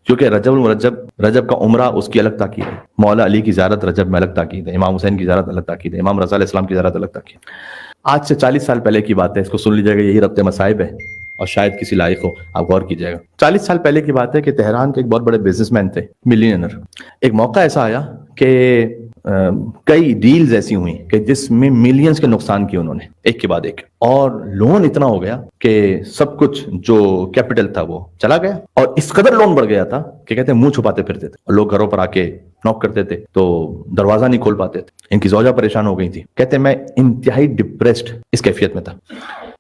کیونکہ رجب المرجب، رجب کا عمرہ اس کی الگ تاکید ہے، مولا علی کی زیارت رجب میں الگ تاکید ہے، امام حسین کی زیارت الگ تاکید ہے، امام رضا علیہ السلام کی زیارت الگ تاکید ہے۔ آج سے 40 سال پہلے کی بات ہے، اس کو سن لیجیے گا، یہی ربط مصائب ہے اور شاید کسی لائق ہو، آپ غور کیجیے گا۔ 40 سال پہلے کی بات ہے کہ تہران کے ایک بہت بڑے بزنس مین تھے، ملینئر۔ ایک موقع ایسا آیا کہ کئی ڈیلز ایسی ہوئیں کہ جس میں ملینز کے نقصان کیے انہوں نے ایک کے بعد ایک، اور لون اتنا ہو گیا کہ سب کچھ جو کیپٹل تھا وہ چلا گیا، اور اس قدر لون بڑھ گیا تھا کہ کہتے ہیں منہ چھپاتے پھرتے تھے، اور لوگ گھروں پر آ کے نوک کرتے تھے تو دروازہ نہیں کھول پاتے تھے۔ ان کی زوجہ پریشان ہو گئی تھی، کہتے ہیں میں انتہائی ڈپریسڈ اس کیفیت میں تھا۔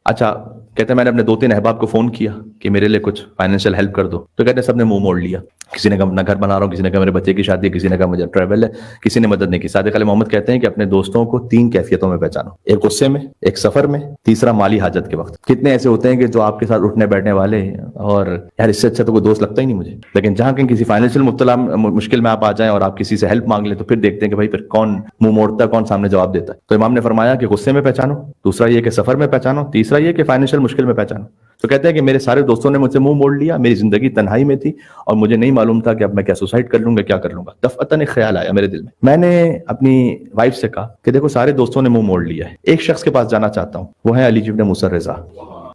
اچھا، کہتے ہیں میں نے اپنے 2-3 احباب کو فون کیا کہ میرے لیے کچھ فائنینشیل ہیلپ کر دو، تو کہتے ہیں سب نے منہ موڑ لیا۔ کسی نے کہا اپنا گھر بنا رہا ہوں، کسی نے کہا میرے بچے کی شادی ہے، کسی نے کہا مجھے ٹریول ہے، کسی نے مدد نہیں کی۔ صادق علی محمد کہتے ہیں کہ اپنے دوستوں کو 3 کیفیتوں میں پہچانو، ایک غصے میں، ایک سفر میں، تیسرا مالی حاجت کے وقت۔ کتنے ایسے ہوتے ہیں کہ جو آپ کے ساتھ اٹھنے بیٹھنے والے، اور یار اس سے اچھا تو کوئی دوست لگتا ہی نہیں مجھے، لیکن جہاں کہیں کسی فائنینشیل مشکل میں آپ آ جائیں اور آپ کسی سے ہیلپ مانگ لیں تو پھر دیکھتے ہیں کہ بھائی پھر کون منہ موڑتا ہے، کون سامنے جواب دیتا ہے۔ تو امام نے فرمایا کہ غصے میں پہچانو، دوسرا یہ کہ سفر میں پہچانو، تیسرا یہ کہ فائنینشیل مشکل میں پہچانو۔ تو کہتے ہیں کہ میرے سارے دوستوں نے مجھ سے منہ موڑ لیا، میری زندگی تنہائی میں تھی اور مجھے نہیں معلوم تھا کہ اب میں کیا سوسائڈ کر لوں گا، کیا کر لوں گا۔ دفعتاً ایک خیال آیا میرے دل میں، میں نے اپنی وائف سے کہا کہ دیکھو سارے دوستوں نے منہ موڑ لیا ہے، ایک شخص کے پاس جانا چاہتا ہوں، وہ ہے علی ابن موسیٰ رضا۔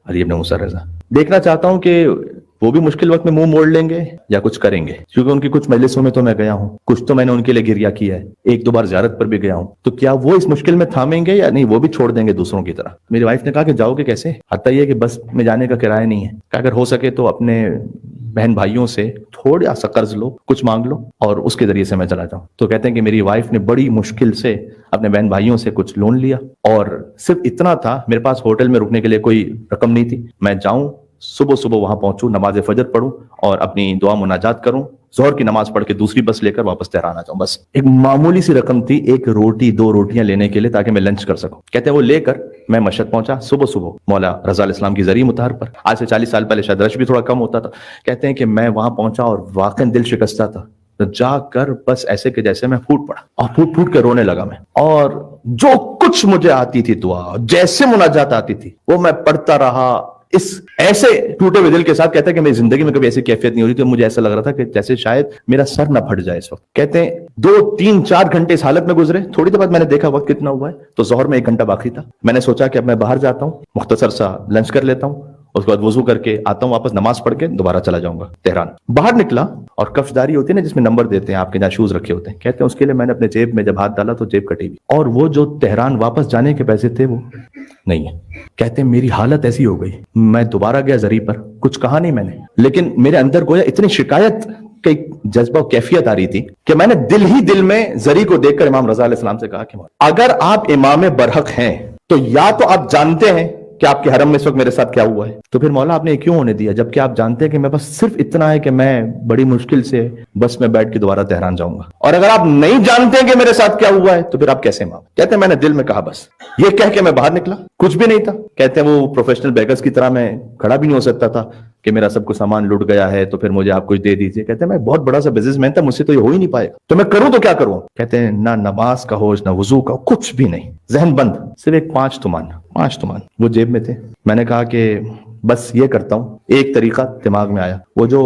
علی ابن موسیٰ رضا دیکھنا چاہتا ہوں کہ وہ بھی مشکل وقت میں منہ موڑ لیں گے یا کچھ کریں گے، کیونکہ ان کی کچھ مجلسوں میں تو میں گیا ہوں، کچھ تو میں نے ان کے لیے گریہ کیا ہے، 1-2 بار زیارت پر بھی گیا ہوں، تو کیا وہ اس مشکل میں تھامیں گے یا نہیں، وہ بھی چھوڑ دیں گے دوسروں کی طرح۔ میری وائف نے کہا کہ جاؤ گے کیسے، حتیٰ یہ کہ بس میں جانے کا کرایہ نہیں ہے، کہ اگر ہو سکے تو اپنے بہن بھائیوں سے تھوڑا سا قرض لو، کچھ مانگ لو اور اس کے ذریعے سے میں چلا جاؤں۔ تو کہتے ہیں کہ میری وائف نے بڑی مشکل سے اپنے بہن بھائیوں سے کچھ لون لیا، اور صرف اتنا تھا، میرے پاس ہوٹل میں رکنے کے لیے کوئی رقم نہیں تھی، میں جاؤں صبح وہاں پہنچوں، نماز فجر پڑھوں اور اپنی دعا مناجات کروں، ظہر کی نماز پڑھ کے دوسری بس لے کر واپس تہران آ جاؤں۔ بس ایک معمولی سی رقم تھی، 1 روٹی 2 روٹیاں لینے کے لیے تاکہ میں لنچ کر سکوں۔ کہتے ہیں وہ لے کر میں مشہد پہنچا صبح مولا رضا علیہ السلام کی زرعی متحر پر۔ آج سے 40 سال پہلے شاید رش بھی تھوڑا کم ہوتا تھا۔ کہتے ہیں کہ میں وہاں پہنچا اور واقعی دل شکستہ تھا، تو جا کر بس ایسے کہ جیسے میں پھوٹ پڑا اور پھوٹ کے رونے لگا میں، اور جو کچھ مجھے آتی تھی دعا، جیسے مناجات آتی تھی وہ میں پڑھتا رہا، اس ایسے ٹوٹے ہوئے دل کے ساتھ۔ کہتا ہے کہ میری زندگی میں کبھی ایسی کیفیت نہیں ہو رہی تھی، مجھے ایسا لگ رہا تھا کہ جیسے شاید میرا سر نہ پھٹ جائے اس وقت۔ کہتے ہیں 2-3-4 گھنٹے اس حالت میں گزرے، تھوڑی دیر بعد میں نے دیکھا وقت کتنا ہوا ہے، تو ظہر میں 1 گھنٹہ باقی تھا۔ میں نے سوچا کہ اب میں باہر جاتا ہوں، مختصر سا لنچ کر لیتا ہوں، اس کے بعد وضو کر کے آتا ہوں واپس، نماز پڑھ کے دوبارہ چلا جاؤں گا تہران۔ باہر نکلا اور کفشداری ہوتی ہے نا جس میں نمبر دیتے ہیں آپ کے جہاں شوز رکھے ہوتے ہیں، کہتے ہیں اس کے لیے میں نے اپنے جیب میں جب ہاتھ ڈالا تو جیب کٹی ہوئی، اور وہ جو تہران واپس جانے کے پیسے تھے وہ نہیں ہے۔ کہتے ہیں میری حالت ایسی ہو گئی، میں دوبارہ گیا زری پر، کچھ کہا نہیں میں نے، لیکن میرے اندر گویا اتنی شکایت کا ایک جذبہ و کیفیت آ رہی تھی کہ میں نے دل ہی دل میں زری کو دیکھ کر امام رضا علیہ السلام سے کہا کہ اگر آپ امام برحق ہیں تو یا تو آپ جانتے ہیں کہ آپ کے حرم میں اس وقت میرے ساتھ کیا ہوا ہے، تو پھر مولا آپ نے کیوں ہونے دیا، جبکہ آپ جانتے ہیں کہ میں بس صرف اتنا ہے کہ میں بڑی مشکل سے بس میں بیٹھ کے دوبارہ تہران جاؤں گا، اور اگر آپ نہیں جانتے کہ میرے ساتھ کیا ہوا ہے تو پھر آپ کیسے امام۔ کہتے ہیں میں نے دل میں کہا بس یہ کہہ کے میں باہر نکلا، کچھ بھی نہیں تھا۔ کہتے ہیں وہ پروفیشنل بیگرز کی طرح میں کھڑا بھی نہیں ہو سکتا تھا کہ میرا سب کچھ سامان لٹ گیا ہے تو پھر مجھے آپ کچھ دے دیجیے۔ کہتے ہیں میں بہت بڑا سا بزنس مین تھا، مجھ سے تو یہ ہو ہی نہیں پائے گا، تو میں کروں تو کیا کروں۔ کہتے ہیں نہ نماز کا ہوش، نہ وضو کا، کچھ بھی نہیں، ذہن بند، صرف ایک 5 تومان وہ جیب میں تھے۔ میں نے کہا کہ بس یہ کرتا ہوں، ایک طریقہ دماغ میں آیا، وہ جو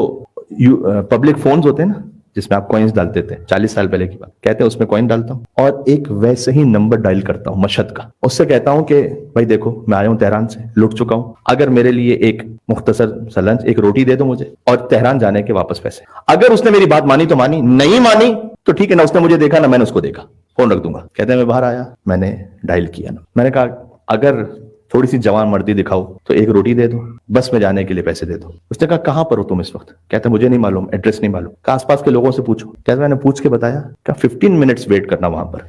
پبلک فونز ہوتے ہیں نا جس میں آپ کوئنز ڈالتے تھے، 40 سال پہلے کی بات، کہتے ہیں اس میں کوئن ڈالتا ہوں اور ایک ویسے ہی نمبر ڈائل کرتا ہوں مشہد کا، اس سے کہتا ہوں کہ بھائی دیکھو میں آیا ہوں تہران سے، لٹ چکا ہوں، اگر میرے لیے ایک مختصر سا لنچ، 1 روٹی دے دو مجھے اور تہران جانے کے واپس پیسے۔ اگر اس نے میری بات مانی تو مانی، نہیں مانی تو ٹھیک ہے، نہ اس نے مجھے دیکھا نہ میں نے اس کو دیکھا، فون رکھ دوں گا۔ کہتے ہیں میں باہر آیا، میں نے ڈائل کیا، میں نے کہا اگر تھوڑی سی جوان مردی دکھاؤ تو 1 روٹی دے دو، بس میں جانے کے لیے پیسے دے دو۔ اس نے کہا کہاں پر ہو تم اس وقت؟ کہتے مجھے نہیں معلوم، ایڈریس نہیں معلوم۔ کہا آس پاس کے لوگوں سے پوچھو۔ کہتے میں نے پوچھ کے بتایا کہ 15 منٹس ویٹ کرنا وہاں پر۔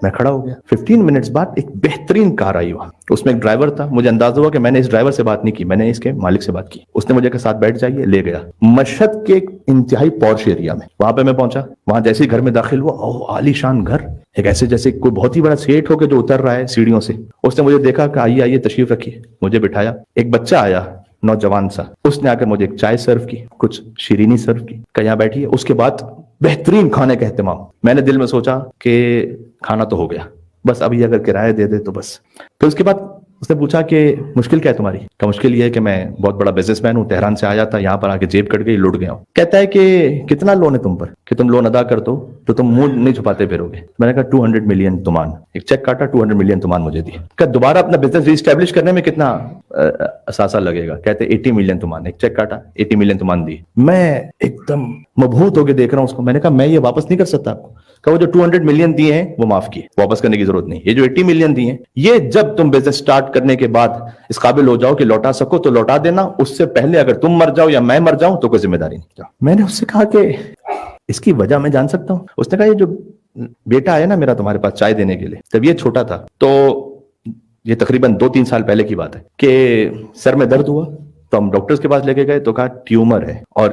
میں کھڑا ہو گیا، 15 منٹس بعد ایک بہترین کار آئی وہاں، اس میں ایک ڈرائیور تھا، مجھے اندازہ ہوا کہ میں نے اس ڈرائیور سے بات نہیں کی، میں نے اس کے مالک سے بات کی۔ اس نے مجھے کہا ساتھ بیٹھ جائیے، لے گیا مشہد کے ایک انتہائی پورش ایریا میں۔ وہاں پہ میں پہنچا، وہاں جیسے ہی گھر میں داخل ہوا، اوہ عالی شان گھر، ایک ایسے جیسے کوئی بہت ہی بڑا سیٹ ہو کے جو اتر رہا ہے سیڑھیوں سے۔ اس نے مجھے دیکھا کہ آئیے آئیے تشریف رکھیے، مجھے بٹھایا۔ ایک بچہ آیا نوجوان سا، اس نے آ کر مجھے ایک چائے سرو کی، کچھ شیرینی سرو کی، کہ یہاں بیٹھیے۔ اس کے بعد بہترین کھانے کا اہتمام۔ میں نے دل میں سوچا کہ کھانا تو ہو گیا، بس ابھی اگر کرایہ دے دے تو بس۔ پھر اس کے بعد اس نے پوچھا کہ مشکل کیا ہے تمہاری؟ کہ مشکل یہ ہے کہ میں بہت بڑا بزنس مین ہوں، تہران سے آیا تھا، یہاں پر آ کے جیب کٹ گئی، لٹ گیا ہوں۔ کہتا ہے کہ کتنا لون ہے تم پر کہ تم لون ادا کر دو تو تم منہ نہیں چھپاتے پھرو گے؟ میں نے کہا 200 ملین تومان۔ ایک چیک کاٹا، 200 ملین تومان مجھے دی۔ کہ دوبارہ اپنا بزنس ری اسٹیبلش کرنے میں کتنا اثاثہ لگے گا؟ کہتے 80 ملین تومان۔ ایک چیک کاٹا، 80 ملین تومان دی۔ میں ایک دم مبہوت ہو کے دیکھ رہا ہوں اس کو۔ میں نے کہا میں یہ واپس نہیں کر سکتا آپ کو، کہ وہ جو 200 ملین دیے ہیں وہ معاف کیے، واپس کرنے کی ضرورت نہیں۔ یہ جو 80 ملین دیے ہیں، یہ جب تم بزنس سٹارٹ کرنے کے بعد اس قابل ہو جاؤ کہ لوٹا سکو تو لوٹا دینا، اس سے پہلے اگر تم مر جاؤ یا میں مر جاؤں تو کوئی ذمہ داری نہیں۔ میں نے اس سے کہا کہ اس کی وجہ میں جان سکتا ہوں؟ اس نے کہا یہ جو بیٹا آیا نا میرا تمہارے پاس چائے دینے کے لیے، جب یہ چھوٹا تھا تو یہ تقریباً 2-3 سال پہلے کی بات ہے کہ سر میں درد ہوا تو ہم ڈاکٹرز کے پاس لے کے گئے تو کہا ٹیومر ہے اور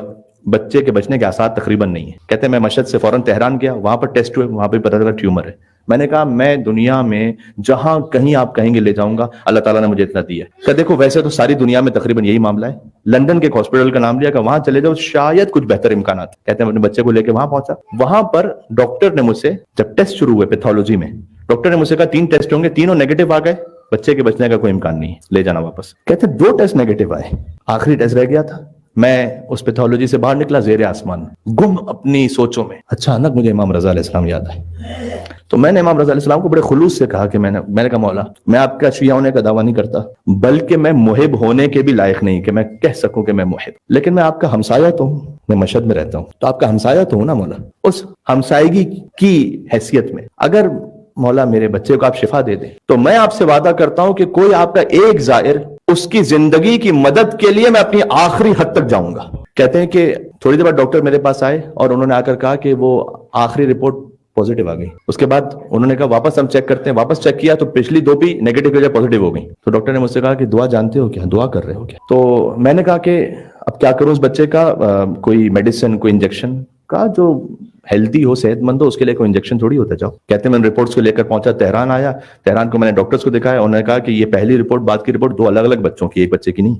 بچے کے بچنے کے آثار تقریباً نہیں ہے۔ کہتے ہیں میں مشہد سے فوراً تہران گیا، وہاں پر ٹیسٹ ہوئے، وہاں پہ پتہ چلا ٹیومر ہے۔ میں نے کہا میں دنیا میں جہاں کہیں آپ کہیں گے لے جاؤں گا، اللہ تعالیٰ نے مجھے اتنا دیا ہے کہ دیکھو ویسے تو ساری دنیا میں تقریباً یہی معاملہ ہے۔ لندن کے ایک ہاسپٹل کا نام لیا کہ وہاں چلے جاؤ شاید کچھ بہتر امکانات۔ کہتے ہیں اپنے بچے کو لے کے وہاں پہنچا، وہاں پر ڈاکٹر نے مجھ سے جب ٹیسٹ شروع ہوئے پیتھولوجی میں، ڈاکٹر نے مجھ سے کہا 3 ٹیسٹ ہوں گے، تینوں نیگیٹو آ گئے، بچے کے بچنے کا کوئی امکان نہیں ہے، لے جانا واپس۔ کہتے 2 ٹیسٹ نیگیٹو آئے، آخری ٹیسٹ رہ گیا تھا۔ میں اس پیتھولوجی سے باہر نکلا زیر آسمان گم اپنی سوچوں میں۔ اچانک مجھے امام رضا علیہ السلام یاد آئے، تو میں نے امام رضا علیہ السلام کو بڑے خلوص سے کہا کہ میں نے کہا مولا میں آپ کا شیعہ ہونے کا دعویٰ نہیں کرتا، بلکہ میں محب ہونے کے بھی لائق نہیں کہ میں کہہ سکوں کہ میں محب، لیکن میں آپ کا ہمسایہ تو ہوں، میں مشہد میں رہتا ہوں تو آپ کا ہمسایہ تو ہوں نا مولا۔ اس ہمسائیگی کی حیثیت میں اگر مولا میرے بچے کو آپ شفا دے دیں تو میں آپ سے وعدہ کرتا ہوں کہ کوئی آپ کا ایک زائر اس کی زندگی کی مدد کے لیے میں اپنی آخری حد تک جاؤں گا۔ کہتے ہیں کہ تھوڑی دیر بعد ڈاکٹر میرے پاس آئے اور انہوں نے آ کر کہا کہ وہ آخری رپورٹ پازیٹیو آ گئی۔ اس کے بعد انہوں نے کہا واپس ہم چیک کرتے ہیں، واپس چیک کیا تو پچھلی 2 بھی نیگیٹو کی وجہ پازیٹیو ہو گئی۔ تو ڈاکٹر نے مجھ سے کہا کہ دعا جانتے ہو کیا، دعا کر رہے ہو کیا؟ تو میں نے کہا کہ اب کیا کروں اس بچے کا، کوئی میڈیسن کوئی انجیکشن کا جو ہیلدی ہو صحت مند ہو اس کے لیے کوئی انجیکشن تھوڑی ہوتا جاؤ۔ کہتے ہیں میں رپورٹس کو لے کر پہنچا، تہران آیا، تہران کو میں نے ڈاکٹرز کو دکھایا، انہوں نے کہا کہ یہ پہلی رپورٹ بعد کی رپورٹ 2 الگ الگ بچوں کی، ایک بچے کی نہیں۔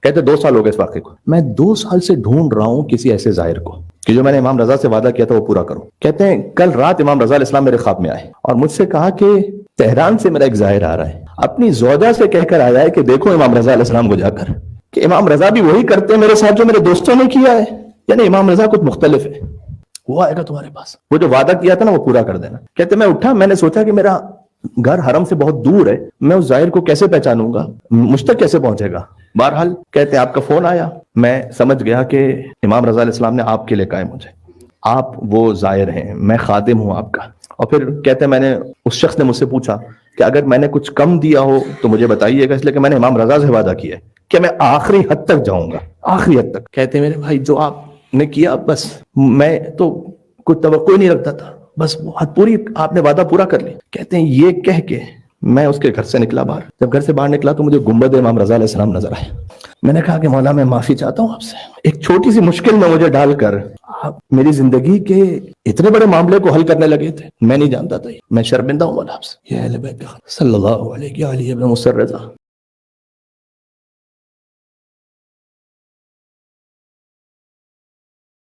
کہتے 2 سال ہو گئے اس واقعے کو، میں 2 سال سے ڈھونڈ رہا ہوں کسی ایسے ظاہر کو کہ جو میں نے امام رضا سے وعدہ کیا تھا وہ پورا کروں۔ کہتے ہیں کل رات امام رضا علیہ السلام میرے خواب میں آئے اور مجھ سے کہا کہ تہران سے میرا ایک ظاہر آ رہا ہے، اپنی زوجہ سے کہہ کر آیا ہے کہ دیکھو امام رضا علیہ السلام کو جا کر کہ امام رضا بھی وہی کرتے ہیں میرے ساتھ جو میرے دوستوں نے کیا ہے، یعنی امام رضا کچھ مختلف ہے، وہ آئے گا تمہارے پاس، وہ جو وعدہ کیا تھا نا وہ پورا کر دینا۔ کہتے میں اٹھا، میں نے سوچا کہ میرا گھر حرم سے بہت دور ہے، میں اس ظاہر کو کیسے پہچانوں گا، مجھ تک کیسے پہنچے گا۔ بہرحال کہتے آپ کا فون آیا، میں سمجھ گیا کہ امام رضا علیہ السلام نے آپ کے لے کہا ہے مجھے، آپ وہ ظاہر ہیں، میں خادم ہوں آپ کا۔ اور پھر کہتے میں نے اس شخص نے مجھ سے پوچھا کہ اگر میں نے کچھ کم دیا ہو تو مجھے بتائیے گا، اس لیے کہ میں نے امام رضا سے وعدہ کیا ہے کہ میں آخری حد تک جاؤں گا، آخری حد تک۔ کہتے میرے بھائی جو آپ نے کیا بس میں تو کوئی توقع نہیں رکھتا تھا، بس وہ حد پوری آپ نے وعدہ پورا کر لی۔ کہتے ہیں یہ کہہ کے میں اس کے گھر سے نکلا باہر، جب گھر سے باہر نکلا تو مجھے گنبد امام رضا علیہ السلام نظر آئے۔ میں نے کہا کہ مولا میں معافی چاہتا ہوں آپ سے، ایک چھوٹی سی مشکل میں مجھے ڈال کر آپ میری زندگی کے اتنے بڑے معاملے کو حل کرنے لگے تھے، میں نہیں جانتا تھا، میں شرمندہ ہوں مولا آپ سے۔ یہ اہل بیت کا صلی اللہ علیہ وآلہ ابن مصر رضا۔